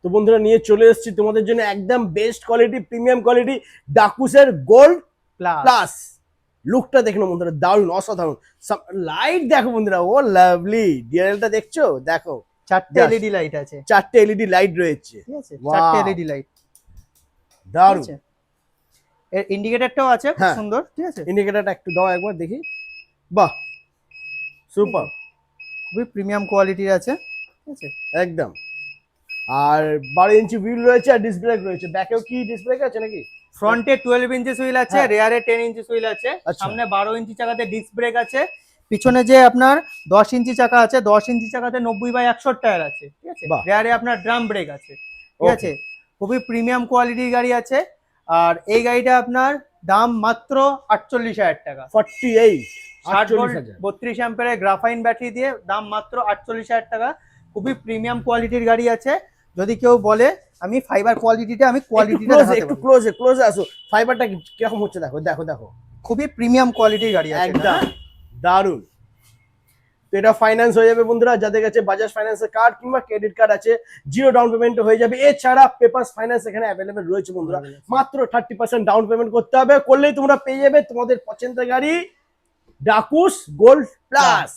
তো বন্ধুরা নিয়ে চলে এসেছি তোমাদের জন্য একদম বেস্ট কোয়ালিটি, প্রিমিয়াম কোয়ালিটি ডাকুসের গোল্ড প্লাস। লুকটা দেখো বন্ধুরা, দারুণ অসাধারণ। লাইট দেখো বন্ধুরা, ও লাভলি। ডিআরএলটা দেখছো, দেখো চারটে এলইডি লাইট আছে, চারটে এলইডি লাইট রয়েছে, ঠিক আছে, চারটে এলইডি লাইট, দারুণ। এর ইন্ডিকেটরটাও আছে, খুব সুন্দর, ঠিক আছে। ইন্ডিকেটরটা একটু দাও একবার দেখি, বাহ সুপার, খুবই প্রিমিয়াম কোয়ালিটির আছে, ঠিক আছে একদম। আর 12 ইঞ্চি হুইল রয়েছে আর ডিস্ক ব্রেক রয়েছে। ব্যাকেও কি ডিস্ক ব্রেক আছে নাকি? ফ্রন্টে 12 ইঞ্চি হুইল আছে, রেয়ারে 10 ইঞ্চি হুইল আছে, আচ্ছা। সামনে 12 ইঞ্চি চাকাতে ডিস্ক ব্রেক আছে, পিছনে যে আপনার 10 ইঞ্চি চাকা আছে, 10 ইঞ্চি চাকাতে 90/100 টায়ার আছে, ঠিক আছে। রেয়ারে আপনার ড্রাম ব্রেক আছে, ঠিক আছে। খুবই প্রিমিয়াম কোয়ালিটির গাড়ি আছে। আর এই গাড়িটা আপনার দাম মাত্র 48,000 টাকা। 48, 60 ভোল্ট 32 অ্যাম্পিয়ারের গ্রাফাইন ব্যাটারি দিয়ে দাম মাত্র 48,000 টাকা। খুবই প্রিমিয়াম কোয়ালিটির গাড়ি আছে। যদি কেউ বলে আমি ফাইবার কোয়ালিটিটা, আমি কোয়ালিটিটা একটু ক্লোজে আসো। ফাইবারটা কিরকম হচ্ছে দেখো, দেখো দেখো, খুবই প্রিমিয়াম কোয়ালিটির গাড়ি আছে, একদম দারুণ। তো এটা ফাইন্যান্স হয়ে যাবে বন্ধুরা, যাদের কাছে বাজাজ ফাইন্যান্সের কার্ড কিংবা ক্রেডিট কার্ড আছে, জিরো ডাউন পেমেন্ট হয়ে যাবে। এছাড়া পেপারস ফাইন্যান্স এখানে অ্যাভেলেবেল রয়েছে বন্ধুরা। মাত্র 30% ডাউন পেমেন্ট করতে হবে, করলেই তোমরা পেয়ে যাবে তোমাদের পছন্দের গাড়ি ডাকুস গোল্ড প্লাস।